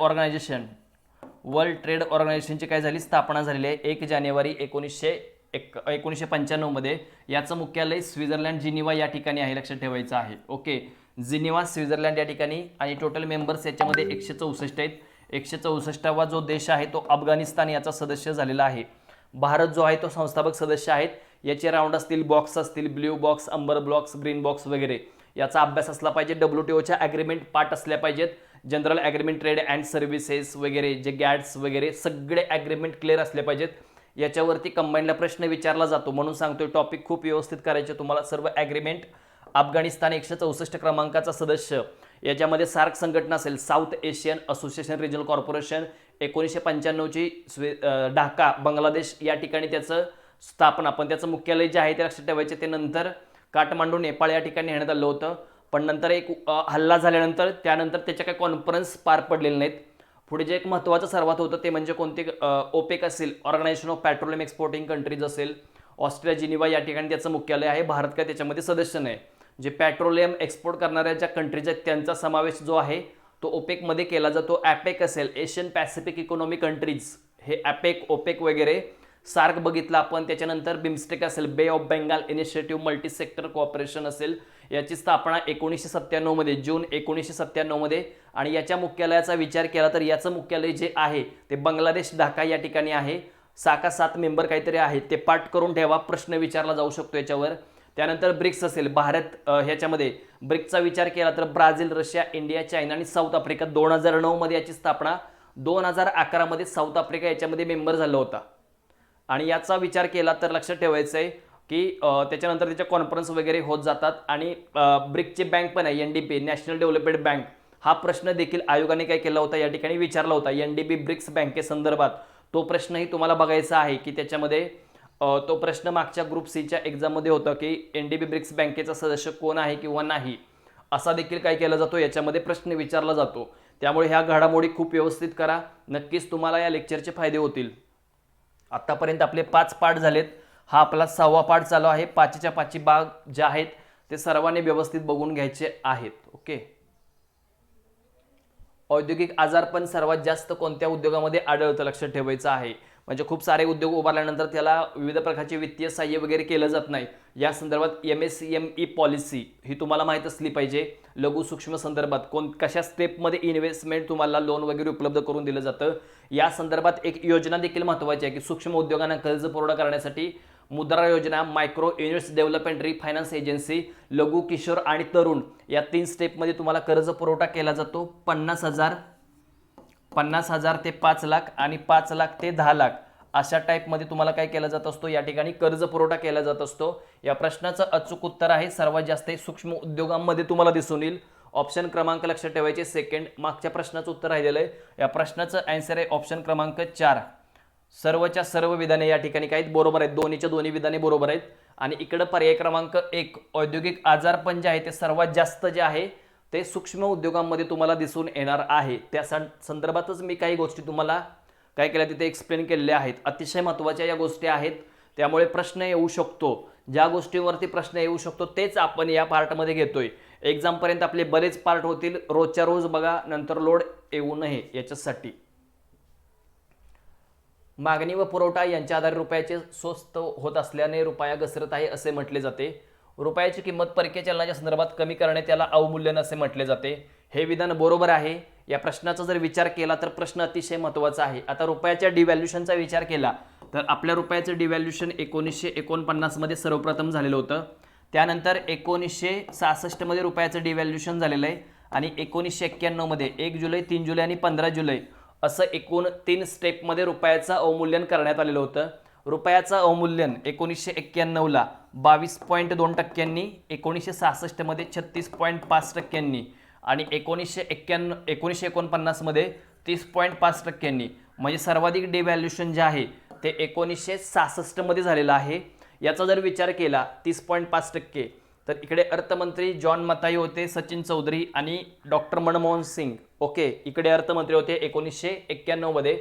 ऑर्गनायझेशनची काय झाली, स्थापना झालेली आहे 1 जानेवारी 1995 मध्ये. याचं मुख्यालय स्वित्झर्लंड जिनिव्हा या ठिकाणी आहे, लक्षात ठेवायचं आहे. ओके, जिनिव्हा स्वित्झर्लंड या ठिकाणी. आणि टोटल मेंबर्स याच्यामध्ये 164 आहेत. 164वा जो देश आहे तो अफगाणिस्तान याचा सदस्य झालेला आहे. भारत जो आहे तो संस्थापक सदस्य आहेत. याचे राऊंड असतील, बॉक्स असतील, blue box, Ambar box, green box वगैरे याचा अभ्यास असला पाहिजे. WTOच्या ॲग्रीमेंट पार्ट असल्या पाहिजेत. General agreement, trade and services वगैरे, जे गॅट्स वगैरे सगळे ॲग्रीमेंट क्लिअर असले पाहिजेत. याच्यावरती कंबाईनला प्रश्न विचारला जातो, म्हणून सांगतोय टॉपिक खूप व्यवस्थित करायचे तुम्हाला. सर्व ॲग्रीमेंट. अफगाणिस्तान 164 क्रमांकाचा सदस्य. याच्यामध्ये सार्क संघटना असेल, South Asian Association Regional Corporation. 1995ची ढाका बांगलादेश या ठिकाणी त्याचं स्थापना, पण त्याचं मुख्यालय जे आहे ते लक्षात ठेवायचे. ते नंतर काठमांडू नेपाळ या ठिकाणी नेण्यात आलं होतं, पण नंतर एक हल्ला झाल्यानंतर त्यानंतर त्याच्या काही कॉन्फरन्स पार पडलेले नाहीत. पुढे जे एक महत्त्वाचं सर्वात होतं ते म्हणजे कोणते, ओपेक असेल, organization of petroleum exporting countries असेल, ऑस्ट्रेलिया जिनिव्हा या ठिकाणी त्याचं मुख्यालय आहे. भारत काय त्याच्यामध्ये सदस्य नाही. जे पेट्रोलियम एक्सपोर्ट करणाऱ्या ज्या कंट्रीज आहेत त्यांचा समावेश जो आहे तो ओपेकमध्ये केला जातो. ॲपेक असेल, एशियन पॅसिफिक इकॉनॉमिक कंट्रीज, हे ॲपेक, ओपेक वगैरे. सार्क बघितला आपण. त्याच्यानंतर बिमस्टेक असेल, बे of Bengal initiative multi sector cooperation असेल. याची स्थापना 1997 मध्ये, जून 1997 मध्ये. आणि याच्या मुख्यालयाचा विचार केला तर याचं मुख्यालय जे आहे ते बांगलादेश ढाका या ठिकाणी आहे. 7 मेंबर काहीतरी आहेत, ते पाठ करून ठेवा, प्रश्न विचारला जाऊ शकतो याच्यावर. त्यानंतर ब्रिक्स असेल, भारत ह्याच्यामध्ये ब्रिक्सचा विचार केला तर ब्राझील, रशिया, इंडिया, चायना आणि साऊथ आफ्रिका. 2009 मध्ये याची स्थापना. 2011 मध्ये साऊथ आफ्रिका याच्यामध्ये मेंबर झाला होता. आणि याचा विचार केला तर लक्षात ठेवायचं आहे की त्याच्यानंतर त्याच्या कॉन्फरन्स वगैरे होत जातात. आणि ब्रिक्सची बँक पण आहे, NDB नॅशनल डेव्हलपमेंट बँक. हा प्रश्न देखील आयोगाने काय केला होता, या ठिकाणी विचारला होता, NDB ब्रिक्स बँकेसंदर्भात. तो प्रश्नही तुम्हाला बघायचा आहे की त्याच्यामध्ये तो प्रश्न मागच्या ग्रुप सीच्या एक्झाममध्ये होता की NDB ब्रिक्स बँकेचा सदस्य कोण आहे किंवा नाही, असा देखील काय केला जातो, याच्यामध्ये प्रश्न विचारला जातो. त्यामुळे ह्या घडामोडी खूप व्यवस्थित करा, नक्कीच तुम्हाला या लेक्चरचे फायदे होतील. आतापर्यंत आपले 5 पाठ झालेत. हा आपला 6वा पाठ चालू आहे. 5च्या 5 भाग जे आहेत ते सर्वांनी व्यवस्थित बघून घ्यायचे आहेत. ओके. औद्योगिक आजारपण सर्वात जास्त कोणत्या उद्योगामध्ये आढळतं, लक्षात ठेवायचं आहे. म्हणजे खूप सारे उद्योग उभारल्यानंतर त्याला विविध प्रकारचे वित्तीय सहाय्य वगैरे केलं जात नाही. या संदर्भात MSME पॉलिसी ही तुम्हाला माहीत असली पाहिजे. लघु सूक्ष्म संदर्भात कशा स्टेपमध्ये इन्व्हेस्टमेंट तुम्हाला लोन वगैरे उपलब्ध करून दिलं जातं, या संदर्भात एक योजना देखील महत्त्वाची आहे की सूक्ष्म उद्योगांना कर्ज पुरवठा करण्यासाठी मुद्रा योजना, मायक्रो युनिट्स डेव्हलपमेंट रिफायनान्स एजन्सी, लघु, किशोर आणि तरुण या 3 स्टेपमध्ये तुम्हाला कर्ज पुरवठा केला जातो. 50,000 ते 5 लाख आणि 5 लाख ते 10 लाख अशा टाईपमध्ये तुम्हाला काय केला जात असतो, या ठिकाणी कर्ज पुरवठा केला जात असतो. या प्रश्नाचं अचूक उत्तर आहे सर्वात जास्त सूक्ष्म उद्योगांमध्ये तुम्हाला दिसून येईल. ऑप्शन क्रमांक लक्षात ठेवायचे सेकंड. मागच्या प्रश्नाचं उत्तर राहिलेलं आहे. या प्रश्नाचं आन्सर आहे ऑप्शन क्रमांक 4. सर्वच्या सर्व विधाने या ठिकाणी काही बरोबर आहेत, दोन्हीच्या दोन्ही विधाने बरोबर आहेत. आणि इकडं पर्याय क्रमांक 1, औद्योगिक आजारपण जे आहे ते सर्वात जास्त जे आहे ते सूक्ष्म उद्योगांमध्ये तुम्हाला दिसून येणार आहे. त्या संदर्भातच मी काही गोष्टी तुम्हाला काय केल्या तिथे एक्सप्लेन केलेल्या आहेत. अतिशय महत्त्वाच्या या गोष्टी आहेत, त्यामुळे प्रश्न येऊ शकतो. ज्या गोष्टींवरती प्रश्न येऊ शकतो तेच आपण या पार्टमध्ये घेतोय. एक्झामपर्यंत आपले बरेच पार्ट होतील, रोजच्या रोज बघा, नंतर लोड येऊ नये याच्यासाठी. मागणी व पुरवठा यांच्या आधारे रुपयाचे स्वस्त होत असल्याने रुपया घसरत आहे असे म्हटले जाते. रुपयाची किंमत परकीय चलनाच्या संदर्भात कमी करणे त्याला अवमूल्यन असे म्हटले जाते. हे विधान बरोबर आहे. या प्रश्नाचा जर विचार केला तर प्रश्न अतिशय महत्त्वाचा आहे. आता रुपयाच्या डिव्हॅल्युशनचा विचार केला तर आपल्या रुपयाचं डिव्हॅल्युशन 1949 मध्ये सर्वप्रथम झालेलं होतं. त्यानंतर 1966 मध्ये रुपयाचं डिव्हॅल्युशन झालेलं आहे. आणि 1991 मध्ये 1 जुलै, 3 जुलै आणि 15 जुलै असं एकूण 3 स्टेपमध्ये रुपयाचं अवमूल्यन करण्यात आलेलं होतं. रुपयाचं अवमूल्यन 1991ला 22.2%, 1966 मध्ये 36.5% आणि 1949 मध्ये 30.5%. म्हणजे सर्वाधिक डिव्हॅल्युशन जे आहे ते 1966 मध्ये झालेलं आहे. याचा जर विचार केला 30.5%, तर इकडे अर्थमंत्री जॉन मथाई होते, सचिन चौधरी आणि डॉक्टर मनमोहन सिंग ओके, इकडे अर्थमंत्री होते 1991 मध्ये.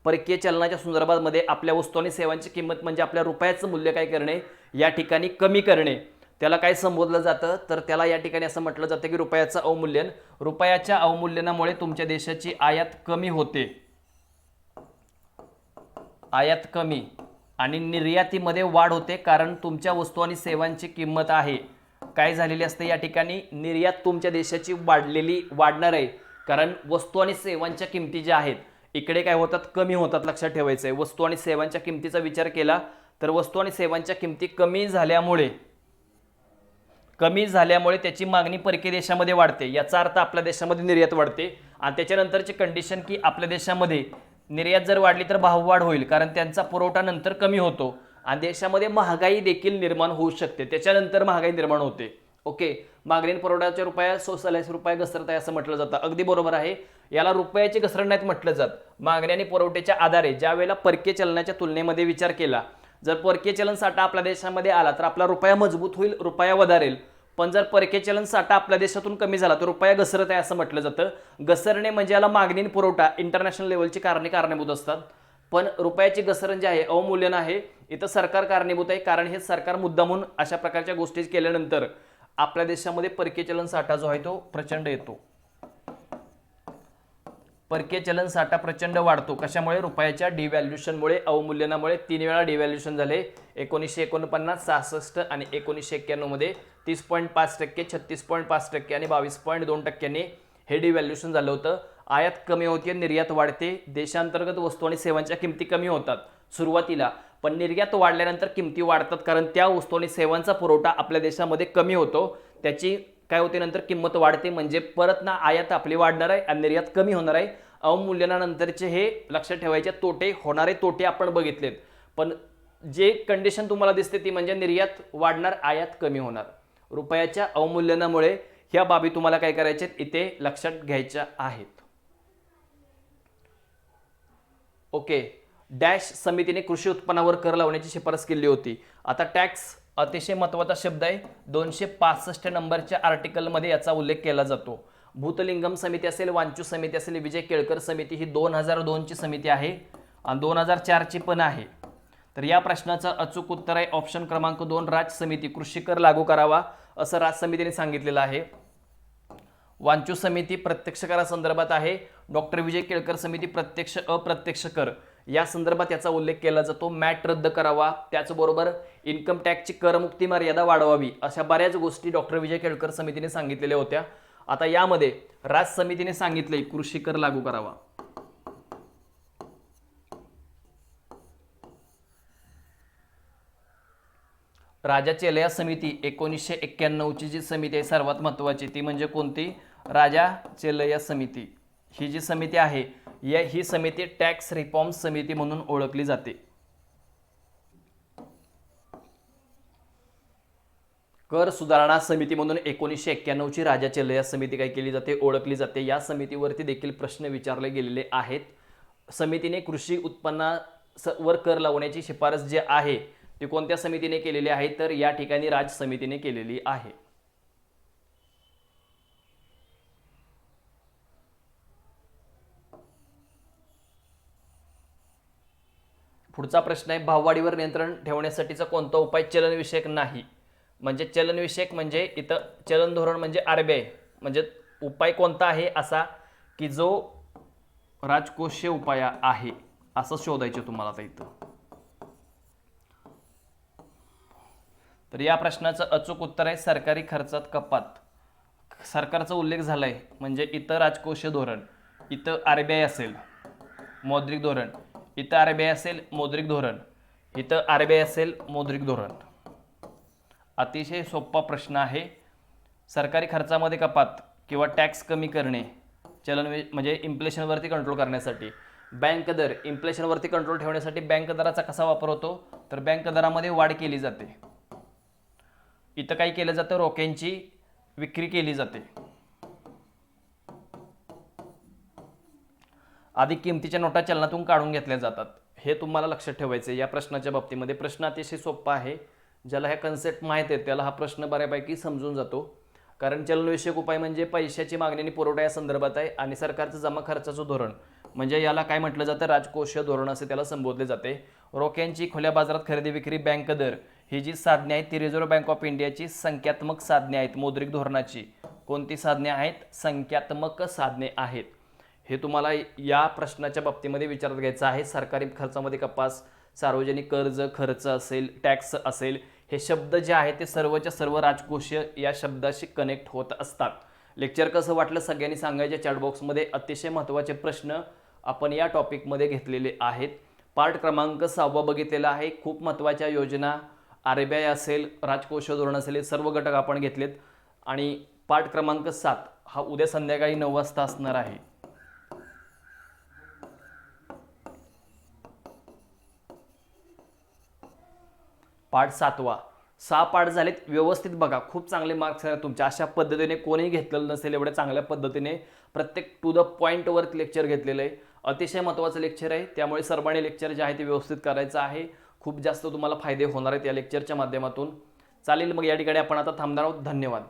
परकीय चलनाच्या संदर्भामध्ये आपल्या वस्तू आणि सेवांची किंमत म्हणजे आपल्या रुपयाचं मूल्य काय करणे, या ठिकाणी कमी करणे, त्याला काय संबोधलं जातं, तर त्याला या ठिकाणी असं म्हटलं जातं की रुपयाचं अवमूल्यन. रुपयाच्या अवमूल्यनामुळे तुमच्या देशाची आयात कमी होते, आयात कमी, आणि निर्यातीमध्ये वाढ होते, कारण तुमच्या वस्तू आणि सेवांची किंमत आहे काय झालेली असते या ठिकाणी, निर्यात तुमच्या देशाची वाढणार आहे, कारण वस्तू आणि सेवांच्या किमती ज्या आहेत इकडे काय होतात, कमी होतात. लक्षात ठेवायचं आहे, वस्तू आणि सेवांच्या किमतीचा विचार केला तर वस्तू आणि सेवांच्या किमती कमी झाल्यामुळे त्याची मागणी परकीय देशामध्ये वाढते, याचा अर्थ आपल्या देशामध्ये निर्यात वाढते. आणि त्याच्यानंतरची कंडिशन की आपल्या देशामध्ये निर्यात जर वाढली तर भाववाढ होईल, कारण त्यांचा पुरवठा नंतर कमी होतो आणि देशामध्ये महागाई देखील निर्माण होऊ शकते, त्याच्यानंतर महागाई निर्माण होते. ओके, मागणी पुरवठ्याच्या रुपया सोसायलाच रुपया घसरत आहे असं म्हटलं जातं. अगदी बरोबर आहे, याला रुपयाची घसरण नाहीत म्हटलं जात. मागणी आणि पुरवठ्याच्या आधारे ज्या वेळेला परकीय चलनाच्या तुलनेमध्ये विचार केला, जर परकीय चलन साठा आपल्या देशामध्ये आला तर आपला रुपया मजबूत होईल, रुपया वधारेल. पण जर परकीय चलन साठा आपल्या देशातून कमी झाला तर रुपया घसरत आहे असं म्हटलं जातं. घसरणे म्हणजे याला मागणी आणि पुरवठा इंटरनॅशनल लेवलची कारणे कारणीभूत असतात. पण रुपयाची घसरण जी आहे, अवमूल्यन आहे, इथं सरकार कारणीभूत आहे, कारण हे सरकार मुद्दामून अशा प्रकारच्या गोष्टी केल्यानंतर आपल्या देशामध्ये परकीय चलन साठा जो आहे तो प्रचंड येतो. परकीय चलन साठा प्रचंड वाढतो. कशामुळे? रुपयाच्या डिव्हॅल्युशनमुळे, अवमूल्यनामुळे. 3 वेळा डिव्हॅल्युशन झाले, 1949, 66 आणि 1991 मध्ये 30.5%, 36.5% आणि 22.2% हे डिव्हॅल्युशन झालं होतं. आयात कमी होते, निर्यात वाढते, देशांतर्गत वस्तू आणि सेवांच्या किमती कमी होतात सुरुवातीला, पण निर्यात वाढल्यानंतर किमती वाढतात, कारण त्या वस्तू आणि सेवांचा पुरवठा आपल्या देशामध्ये कमी होतो, त्याची काय होते नंतर किंमत वाढते, म्हणजे परत ना आयात आपली वाढणार आहे आणि निर्यात कमी होणार आहे. अवमूल्यनानंतरचे हे लक्षात ठेवायचे तोटे, होणारे तोटे आपण बघितलेत. पण जे कंडिशन तुम्हाला दिसते ती म्हणजे निर्यात वाढणार, आयात कमी होणार. रुपयाच्या अवमूल्यनामुळे ह्या बाबी तुम्हाला काय करायच्या इथे लक्षात घ्यायच्या आहेत. ओके, डॅश समितीने कृषी उत्पन्नावर कर लावण्याची शिफारस केली होती. आता टॅक्स अतिशय महत्त्वाचा शब्द आहे. 265 नंबरच्या आर्टिकलमध्ये याचा उल्लेख केला जातो. भूतलिंगम समिती असेल, वांचू समिती असेल, विजय केळकर समिती ही 2002 ची समिती आहे आणि 2004 ची पण आहे. तर या प्रश्नाचं अचूक उत्तर आहे ऑप्शन क्रमांक 2, राज समिती. कृषी कर लागू करावा असं राज समितीने सांगितलेलं आहे. वांचू समिती प्रत्यक्ष करासंदर्भात आहे. डॉक्टर विजय केळकर समिती प्रत्यक्ष अप्रत्यक्ष कर या संदर्भात याचा उल्लेख केला जातो. मॅट रद्द करावा, त्याचबरोबर इन्कम टॅक्सची करमुक्ती मर्यादा वाढवावी, अशा बऱ्याच गोष्टी डॉक्टर विजय केळकर समितीने सांगितलेल्या होत्या. आता यामध्ये राज समितीने सांगितले कृषी कर लागू करावा. राजा चेलया समिती 1991 ची जी समिती आहे सर्वात महत्त्वाची ती म्हणजे कोणती? राजा चेलया समिती. ही जी समिती आहे ही समिती टॅक्स रिफॉर्म समिती म्हणून ओळखली जाते. कर सुधारणा समिती म्हणून 1991 ची राजा चेलया समिती काय केली जाते? ओळखली जाते. या समितीवरती देखील प्रश्न विचारले गेलेले आहेत. समितीने कृषी उत्पन्नावर कर लावण्याची शिफारस जी आहे ती कोणत्या समितीने केलेली आहे? तर या ठिकाणी राज समितीने केलेली आहे. पुढचा प्रश्न आहे, भाववाढीवर नियंत्रण ठेवण्यासाठीचा कोणता उपाय चलनविषयक नाही? म्हणजे चलनविषयक म्हणजे इथं चलन धोरण म्हणजे आरबीआय, म्हणजे उपाय कोणता आहे असा की जो राजकोषीय उपाय आहे असं शोधायचं तुम्हाला आता इथं. तर या प्रश्नाचं अचूक उत्तर आहे सरकारी खर्चात कपात. सरकारचा उल्लेख झालाय म्हणजे इथं राजकोषीय धोरण, इथं आरबीआय असेल मौद्रिक धोरण, इथं आरबीआय असेल मौद्रिक धोरण, इथं आरबीआय असेल मौद्रिक धोरण. अतिशय सोपा प्रश्न आहे. सरकारी खर्चामध्ये कपात किंवा टॅक्स कमी करणे चलन म्हणजे इन्फ्लेशनवरती कंट्रोल करण्यासाठी. बँक दर इन्फ्लेशनवरती कंट्रोल ठेवण्यासाठी बँक दराचा कसा वापर होतो? तर बँक दरामध्ये वाढ केली जाते. इथं काय केलं जातं? रोख्यांची विक्री केली जाते. आधी किमतीच्या नोटा चलनातून काढून घेतल्या जातात. हे तुम्हाला लक्षात ठेवायचं या प्रश्नाच्या बाबतीमध्ये. प्रश्न अतिशय सोपा आहे. ज्याला ह्या कन्सेप्ट माहीत आहेत त्याला हा प्रश्न बऱ्यापैकी समजून जातो. कारण चलनविषयक उपाय म्हणजे पैशाची मागणी आणि पुरवठा या संदर्भात आहे आणि सरकारचं जमा खर्चाचं धोरण म्हणजे याला काय म्हटलं जातं, राजकोषीय धोरण असे त्याला संबोधले जाते. रोख्यांची खुल्या बाजारात खरेदी विक्री, बँक दर ही जी साधने आहेत ती रिझर्व्ह बँक ऑफ इंडियाची संख्यात्मक साधने आहेत. मौद्रिक धोरणाची कोणती साधने आहेत? संख्यात्मक साधने आहेत. हे तुम्हाला या प्रश्नाच्या बाबतीमध्ये विचारात घ्यायचं आहे. सरकारी खर्चामध्ये कपास, सार्वजनिक कर्ज खर्च असेल, टॅक्स असेल, हे शब्द जे आहेत ते सर्वच्या सर्व राजकोषीय या शब्दाशी कनेक्ट होत असतात. लेक्चर कसं वाटलं सगळ्यांनी सांगायच्या चॅट बॉक्समध्ये. अतिशय महत्त्वाचे प्रश्न आपण या टॉपिकमध्ये घेतलेले आहेत. पार्ट क्रमांक 6 बघितलेला आहे. खूप महत्त्वाच्या योजना, RBI असेल, राजकोषीय धोरण असेल, हे सर्व घटक आपण घेतलेत. आणि पार्ट क्रमांक 7 हा उद्या संध्याकाळी 9 वाजता असणार आहे. पार्ट 7वा 6 पार्ट झालेत. व्यवस्थित बघा, खूप चांगले मार्क्स आहेत तुमच्या. अशा पद्धतीने कोणीही घेतलेलं नसेल एवढ्या चांगल्या पद्धतीने प्रत्येक टू द पॉईंटवरती लेक्चर घेतलेलं आहे. अतिशय महत्त्वाचं लेक्चर आहे, त्यामुळे सर्वांनी लेक्चर जे आहे ते व्यवस्थित करायचं आहे. खूप जास्त तुम्हाला फायदे होणार आहेत या लेक्चरच्या माध्यमातून. चालेल, मग या ठिकाणी आपण आता थांबणार आहोत. धन्यवाद.